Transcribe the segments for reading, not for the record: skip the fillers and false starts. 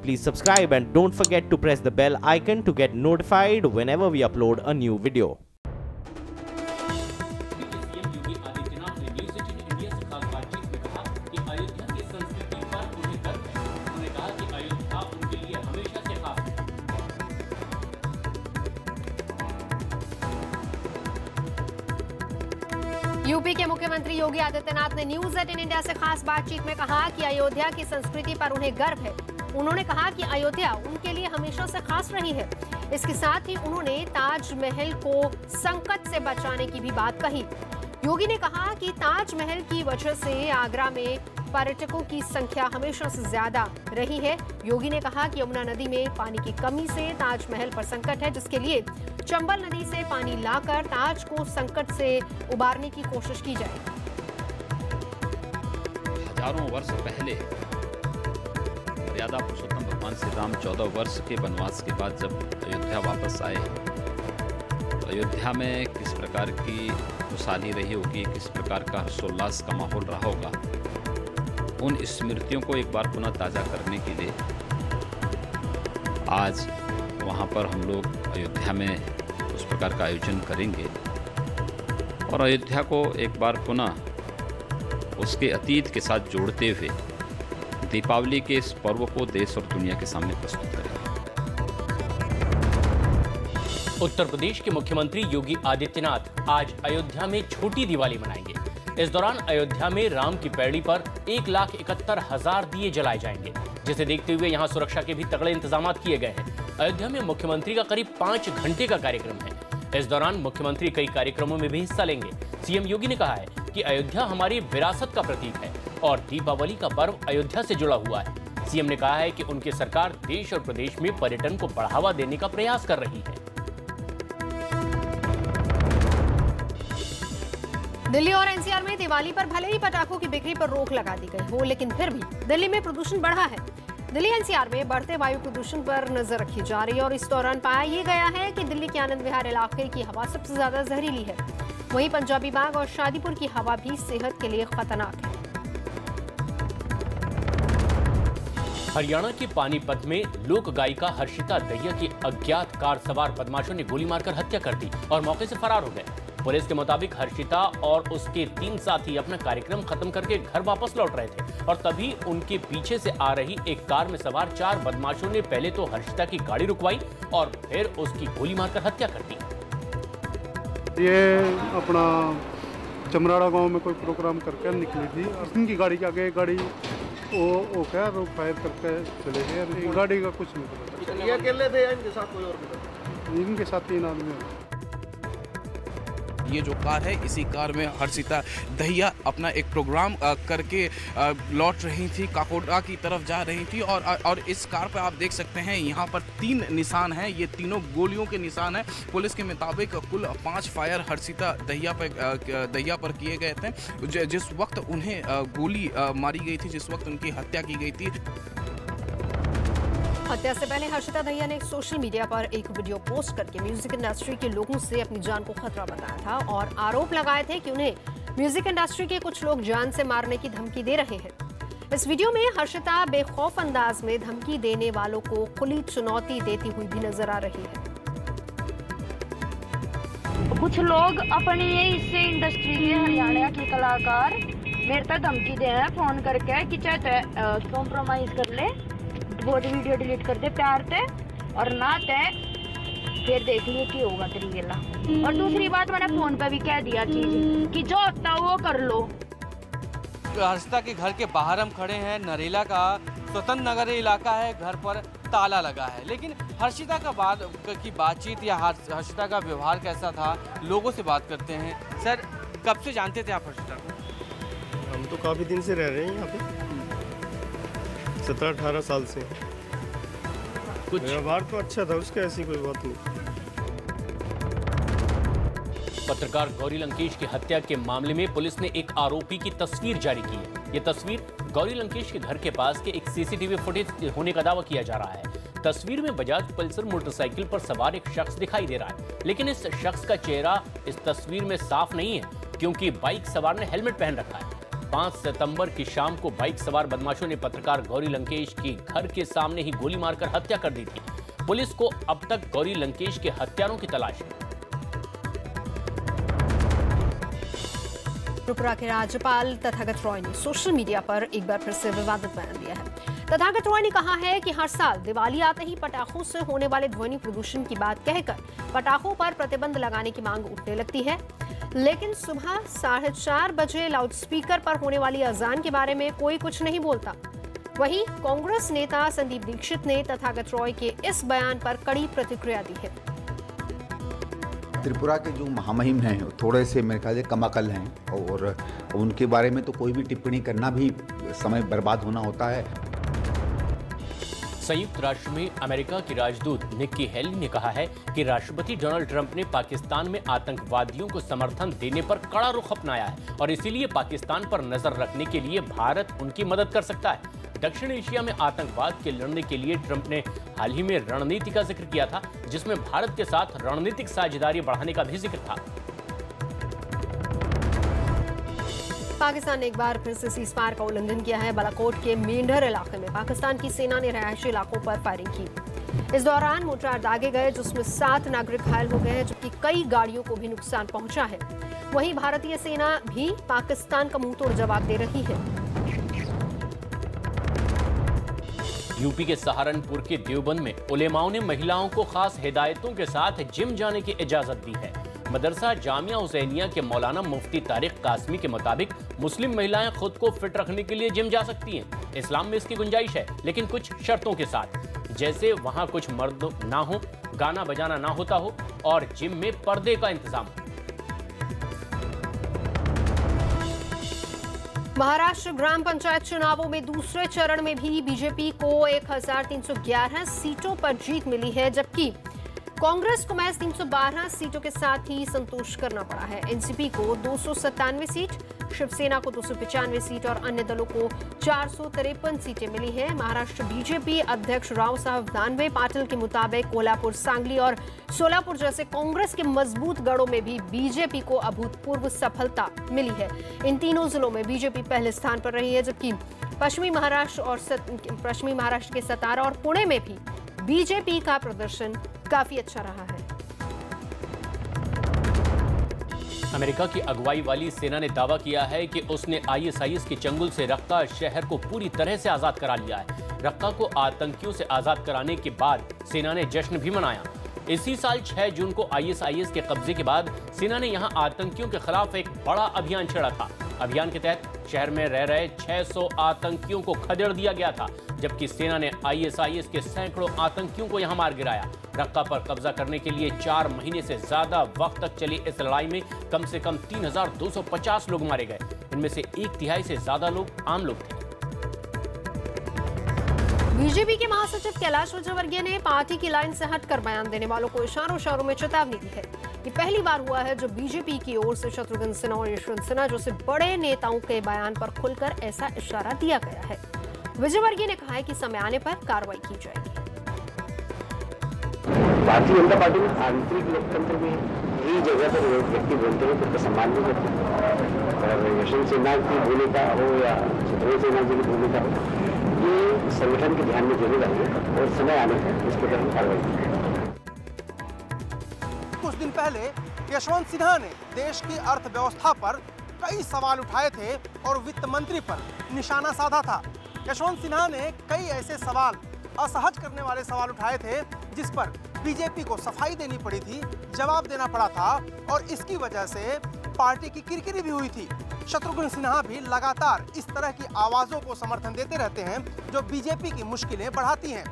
please subscribe and don't forget to press the bell icon to get notified whenever we upload a new video. CM Yogi Adityanath ने news 18 India से खास बातचीत में कहा कि अयोध्या की संस्कृति पर उन्हें गर्व है। उन्होंने कहा कि अयोध्या उनके लिए हमेशा से खास है। यूपी के मुख्यमंत्री योगी आदित्यनाथ ने न्यूज 18 इंडिया से खास बातचीत में कहा कि अयोध्या की संस्कृति पर उन्हें गर्व है। उन्होंने कहा कि अयोध्या उनके लिए हमेशा से खास रही है। इसके साथ ही उन्होंने ताजमहल को संकट से बचाने की भी बात कही। योगी ने कहा कि ताजमहल की वजह से आगरा में पर्यटकों की संख्या हमेशा से ज्यादा रही है। योगी ने कहा कि यमुना नदी में पानी की कमी से ताजमहल पर संकट है, जिसके लिए चंबल नदी से पानी लाकर ताज को संकट से उबारने की कोशिश की जाए। हजारों वर्ष पहले मर्यादा पुरुषोत्तम भगवान श्री राम 14 वर्ष के वनवास के बाद जब अयोध्या वापस आए तो अयोध्या में किस प्रकार की खुशहाली रही होगी, किस प्रकार का हर्षोल्लास का माहौल रहा होगा, उन स्मृतियों को एक बार पुनः ताज़ा करने के लिए आज वहाँ पर हम लोग अयोध्या में उस प्रकार का आयोजन करेंगे और अयोध्या को एक बार पुनः उसके अतीत के साथ जोड़ते हुए दीपावली के इस पर्व को देश और दुनिया के सामने प्रस्तुत करेंगे। उत्तर प्रदेश के मुख्यमंत्री योगी आदित्यनाथ आज अयोध्या में छोटी दिवाली मनाएंगे। इस दौरान अयोध्या में राम की पैड़ी पर 1,71,000 दिए जलाए जाएंगे, जिसे देखते हुए यहां सुरक्षा के भी तगड़े इंतजाम किए गए हैं। अयोध्या में मुख्यमंत्री का करीब 5 घंटे का कार्यक्रम है। इस दौरान मुख्यमंत्री कई कार्यक्रमों में भी हिस्सा लेंगे। सीएम योगी ने कहा है कि अयोध्या हमारी विरासत का प्रतीक है और दीपावली का पर्व अयोध्या से जुड़ा हुआ है। सीएम ने कहा है कि उनकी सरकार देश और प्रदेश में पर्यटन को बढ़ावा देने का प्रयास कर रही है। दिल्ली और एनसीआर में दिवाली पर भले ही पटाखों की बिक्री पर रोक लगा दी गई हो, लेकिन फिर भी दिल्ली में प्रदूषण बढ़ा है। दिल्ली एनसीआर में बढ़ते वायु प्रदूषण पर नजर रखी जा रही है और इस दौरान पाया ये गया है कि दिल्ली के आनंद विहार इलाके की हवा सबसे ज्यादा जहरीली है। वहीं पंजाबी बाग और शादीपुर की हवा भी सेहत के लिए खतरनाक है। हरियाणा के पानीपत में लोक गायिका हर्षिता दहिया की अज्ञात कार सवार बदमाशों ने गोली मारकर हत्या कर दी और मौके से फरार हो गए। पुलिस के मुताबिक हर्षिता और उसके 3 साथी अपना कार्यक्रम खत्म करके घर वापस लौट रहे थे और तभी उनके पीछे से आ रही एक कार में सवार 4 बदमाशों ने पहले तो हर्षिता की गाड़ी रुकवाई और फिर उसकी गोली मारकर हत्या कर दी। ये अपना चमराड़ा गांव में कोई प्रोग्राम करके निकली थी और इनकी गाड़ी के आगे गाड़ी वो क्या फायर करके चले गए। गाड़ी का कुछ नहीं पता। ये अकेले थे या इनके साथ कोई और भी था? इनके साथ 3 आदमी। ये जो कार है, इसी कार में हर्षिता दहिया अपना एक प्रोग्राम करके लौट रही थी, काकोडा की तरफ जा रही थी और इस कार पर आप देख सकते हैं यहाँ पर 3 निशान हैं। ये तीनों गोलियों के निशान हैं। पुलिस के मुताबिक कुल 5 फायर हर्षिता दहिया पर किए गए थे। जिस वक्त उन्हें गोली मारी गई थी, जिस वक्त उनकी हत्या की गई थी। हत्या से पहले हर्षिता दहिया ने सोशल मीडिया पर एक वीडियो पोस्ट करके म्यूजिक इंडस्ट्री के लोगों से अपनी जान को खतरा बताया था और आरोप लगाए थे कि उन्हें म्यूजिक इंडस्ट्री के कुछ लोग जान से मारने की धमकी दे रहे हैं। इस वीडियो में हर्षिता बेखौफ अंदाज में धमकी देने वालों को खुली चुनौती देती हुई भी नजर आ रही है। कुछ लोग अपनी इससे इंडस्ट्री के हरियाणा के कलाकार मेरे तक धमकी दे रहे हैं फोन करके कि चाहे कॉम्प्रोमाइज कर ले, बॉडी वीडियो डिलीट कर दे प्यार से और ना तय फिर देख लिए कि होगा तेरी गेला। और दूसरी बात मैंने फोन पे भी कह दिया चीज कि जो होता वो कर लो। हर्षिता के घर के बाहर हम खड़े हैं। नरेला का स्वतंत्र नगर इलाका है, घर पर ताला लगा है, लेकिन हर्षिता की बातचीत या हर्षिता का व्यवहार कैसा था, लोगों से बात करते हैं। सर, कब से जानते थे आप हर्षिता को? हम तो काफ़ी दिन से रह रहे हैं यहाँ पे, 17-18 साल से। कुछ व्यवहार तो अच्छा था उसका, ऐसी कोई बात नहीं। पत्रकार गौरी लंकेश की हत्या के मामले में पुलिस ने एक आरोपी की तस्वीर जारी की है। ये तस्वीर गौरी लंकेश के घर के पास के एक सीसीटीवी फुटेज होने का दावा किया जा रहा है। तस्वीर में बजाज पल्सर मोटरसाइकिल पर सवार एक शख्स दिखाई दे रहा है, लेकिन इस शख्स का चेहरा इस तस्वीर में साफ नहीं है क्योंकि बाइक सवार ने हेलमेट पहन रखा है। 5 सितंबर की शाम को बाइक सवार बदमाशों ने पत्रकार गौरी लंकेश की घर के सामने ही गोली मारकर हत्या कर दी थी। पुलिस को अब तक गौरी लंकेश के हत्यारों की तलाश है। त्रिपुरा के राज्यपाल तथागत रॉय ने सोशल मीडिया पर एक बार फिर से विवादित बयान दिया है। तथागत रॉय ने कहा है कि हर साल दिवाली आते ही पटाखों से होने वाले ध्वनि प्रदूषण की बात कहकर पटाखों पर प्रतिबंध लगाने की मांग उठने लगती है, लेकिन सुबह 4:30 बजे लाउडस्पीकर पर होने वाली अजान के बारे में कोई कुछ नहीं बोलता। वहीं कांग्रेस नेता संदीप दीक्षित ने तथागत रॉय के इस बयान पर कड़ी प्रतिक्रिया दी है। त्रिपुरा के जो महामहिम हैं थोड़े से मेरे ख्याल से कमाकल हैं और उनके बारे में तो कोई भी टिप्पणी करना भी समय बर्बाद होना होता है। संयुक्त राष्ट्र में अमेरिका की राजदूत निक्की हेली ने कहा है कि राष्ट्रपति डोनाल्ड ट्रंप ने पाकिस्तान में आतंकवादियों को समर्थन देने पर कड़ा रुख अपनाया है और इसीलिए पाकिस्तान पर नजर रखने के लिए भारत उनकी मदद कर सकता है। दक्षिण एशिया में आतंकवाद के लड़ने के लिए ट्रंप ने हाल ही में रणनीति का जिक्र किया था, जिसमें भारत के साथ रणनीतिक साझेदारी बढ़ाने का भी जिक्र था। पाकिस्तान ने एक बार फिर से सीजफायर का उल्लंघन किया है। बालाकोट के मेंढर इलाके में पाकिस्तान की सेना ने रहायशी इलाकों पर फायरिंग की। इस दौरान मोर्टार दागे गए, जिसमें 7 नागरिक घायल हो गए हैं, जबकि कई गाड़ियों को भी नुकसान पहुंचा है। वहीं भारतीय सेना भी पाकिस्तान का मुंहतोड़ जवाब दे रही है। यूपी के सहारनपुर के देवबंद में उलेमाओं ने महिलाओं को खास हिदायतों के साथ जिम जाने की इजाजत दी है। मदरसा जामिया हुसैनिया के मौलाना मुफ्ती तारिक कासमी के मुताबिक मुस्लिम महिलाएं खुद को फिट रखने के लिए जिम जा सकती हैं। इस्लाम में इसकी गुंजाइश है, लेकिन कुछ शर्तों के साथ, जैसे वहां कुछ मर्द ना हो, गाना बजाना ना होता हो और जिम में पर्दे का इंतजाम हो। महाराष्ट्र ग्राम पंचायत चुनावों में दूसरे चरण में भी बीजेपी को 1311 सीटों पर जीत मिली है, जबकि कांग्रेस को महज 312 सीटों के साथ ही संतोष करना पड़ा है। एनसीपी को 297 सीट, शिवसेना को 295 सीट और अन्य दलों को 453 सीटें मिली हैं। महाराष्ट्र बीजेपी अध्यक्ष राव साहब दानवे पाटिल के मुताबिक कोल्हापुर, सांगली और सोलापुर जैसे कांग्रेस के मजबूत गढ़ों में भी बीजेपी को अभूतपूर्व सफलता मिली है। इन तीनों जिलों में बीजेपी पहले स्थान पर रही है, जबकि पश्चिमी महाराष्ट्र के सतारा और पुणे में भी बीजेपी का प्रदर्शन काफी अच्छा रहा है। अमेरिका की अगुवाई वाली सेना ने दावा किया है कि उसने आईएसआईएस के चंगुल से रक्का शहर को पूरी तरह से आजाद करा लिया है। रक्का को आतंकियों से आजाद कराने के बाद सेना ने जश्न भी मनाया। इसी साल 6 जून को आईएसआईएस के कब्जे के बाद सेना ने यहां आतंकियों के खिलाफ एक बड़ा अभियान छेड़ा था। अभियान के तहत शहर में रह रहे 600 आतंकियों को खदेड़ दिया गया था, जबकि सेना ने आईएसआईएस के सैकड़ों आतंकियों को यहां मार गिराया। रक्का पर कब्जा करने के लिए 4 महीने से ज्यादा वक्त तक चली इस लड़ाई में कम से कम 3250 लोग मारे गए। इनमें से 1/3 से ज्यादा लोग आम लोग थे। बीजेपी के महासचिव कैलाश विजयवर्गीय ने पार्टी की लाइन से हटकर बयान देने वालों को इशारों में चेतावनी दी है। ये पहली बार हुआ है जब बीजेपी की ओर से शत्रुघ्न सिन्हा और यशवंत सिन्हा जैसे बड़े नेताओं के बयान पर खुलकर ऐसा इशारा दिया गया है। विजयवर्गीय ने कहा है कि समय आने पर कार्रवाई की जाएगी। भारतीय जनता पार्टी में आंतरिक लोकतंत्र में यही जगह पर व्यक्ति बोलते हैं तो उसका सम्मान नहीं करते। और यशवंत सिन्हा की भूमिका हो या शत्रुघ्न सिन्हा जी की भूमिका हो, ये संगठन के ध्यान में जरूर आएंगे और समय आने पर इस पर हम कार्रवाई करेंगे। कुछ दिन पहले यशवंत सिन्हा ने देश की अर्थव्यवस्था पर कई सवाल उठाए थे और वित्त मंत्री पर निशाना साधा था। यशवंत सिन्हा ने कई ऐसे सवाल, असहज करने वाले सवाल उठाए थे जिस पर बीजेपी को सफाई देनी पड़ी थी, जवाब देना पड़ा था और इसकी वजह से पार्टी की किरकिरी भी हुई थी। शत्रुघ्न सिन्हा भी लगातार इस तरह की आवाजों को समर्थन देते रहते हैं जो बीजेपी की मुश्किलें बढ़ाती हैं।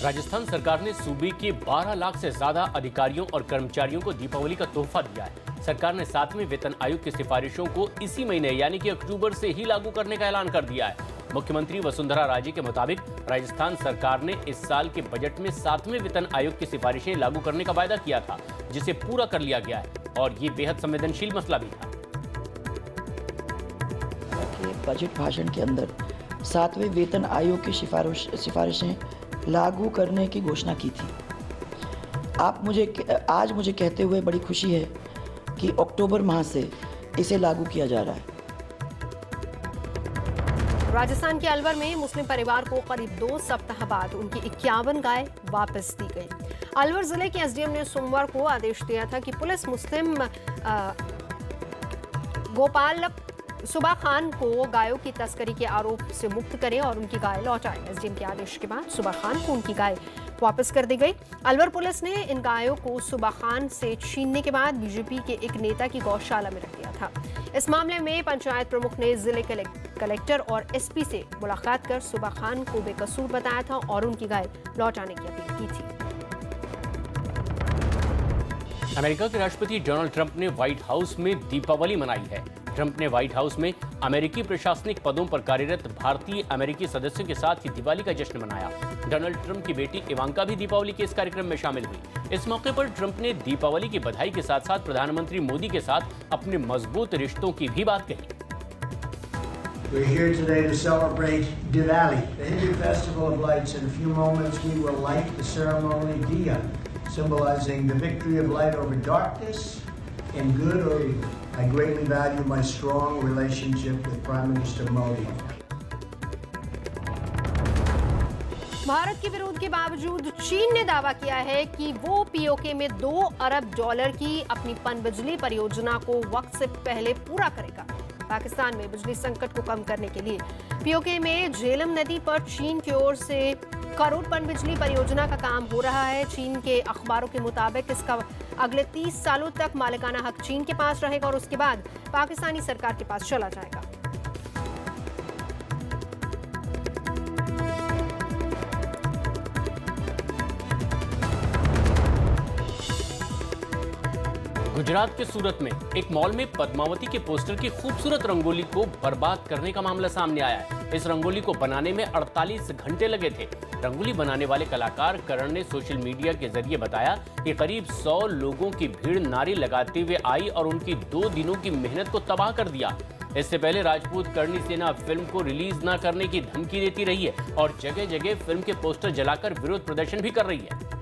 राजस्थान सरकार ने सूबे के 12 लाख से ज्यादा अधिकारियों और कर्मचारियों को दीपावली का तोहफा दिया है। सरकार ने 7वें वेतन आयोग की सिफारिशों को इसी महीने यानी कि अक्टूबर से ही लागू करने का ऐलान कर दिया है। मुख्यमंत्री वसुंधरा राजे के मुताबिक राजस्थान सरकार ने इस साल के बजट में 7वें वेतन आयोग की सिफारिशें लागू करने का वायदा किया था, जिसे पूरा कर लिया गया है और ये बेहद संवेदनशील मसला भी था। बजट भाषण के अंदर 7वें वेतन आयोग की सिफारिशें लागू करने की घोषणा की थी। आज मुझे कहते हुए बड़ी खुशी है कि अक्टूबर माह से इसे लागू किया जा रहा है। राजस्थान के अलवर में मुस्लिम परिवार को करीब 2 सप्ताह बाद उनकी 51 गाय वापस दी गई। अलवर जिले के एसडीएम ने सोमवार को आदेश दिया था कि पुलिस मुस्लिम गोपाल सुबा खान को गायों की तस्करी के आरोप से मुक्त करे और उनकी गाय लौटाए। एसडीएम के आदेश के बाद सुबा खान को उनकी गाय वापस कर दी गई। अलवर पुलिस ने इन गायों को सुबा खान से छीनने के बाद बीजेपी के एक नेता की गौशाला में रख दिया था। इस मामले में पंचायत प्रमुख ने जिले कलेक्टर और एसपी से मुलाकात कर सुबा खान को बेकसूर बताया था और उनकी गाय लौटाने की अपील की थी। अमेरिका के राष्ट्रपति डोनाल्ड ट्रंप ने व्हाइट हाउस में दीपावली मनाई है। ट्रंप ने व्हाइट हाउस में अमेरिकी प्रशासनिक पदों पर कार्यरत भारतीय अमेरिकी सदस्यों के साथ ही दिवाली का जश्न मनाया। डोनाल्ड ट्रंप की बेटी इवांका भी दीपावली के इस कार्यक्रम में शामिल हुई। इस मौके पर ट्रंप ने दीपावली की बधाई के साथ साथ प्रधानमंत्री मोदी के साथ अपने मजबूत रिश्तों की भी बात कही। We're here today to celebrate Diwali, the Hindu festival of lights. In a few moments, we will light the ceremony Diya, symbolizing the victory of light over darkness and good or evil. I greatly value my strong relationship with Prime Minister Modi. Bharat के विरोध के बावजूद चीन ने दावा किया है कि वो पीओके में $2 अरब की अपनी पनबिजली परियोजना को वक्त से पहले पूरा करेगा। पाकिस्तान में बिजली संकट को कम करने के लिए पीओके में झेलम नदी पर चीन की ओर से करोड़ पनबिजली परियोजना का काम हो रहा है। चीन के अखबारों के मुताबिक इसका अगले 30 सालों तक मालिकाना हक चीन के पास रहेगा और उसके बाद पाकिस्तानी सरकार के पास चला जाएगा। गुजरात के सूरत में एक मॉल में पद्मावती के पोस्टर की खूबसूरत रंगोली को बर्बाद करने का मामला सामने आया है। इस रंगोली को बनाने में 48 घंटे लगे थे। रंगोली बनाने वाले कलाकार करण ने सोशल मीडिया के जरिए बताया कि करीब 100 लोगों की भीड़ नारे लगाते हुए आई और उनकी 2 दिनों की मेहनत को तबाह कर दिया। इससे पहले राजपूत करणी सेना फिल्म को रिलीज न करने की धमकी देती रही है और जगह जगह फिल्म के पोस्टर जलाकर विरोध प्रदर्शन भी कर रही है।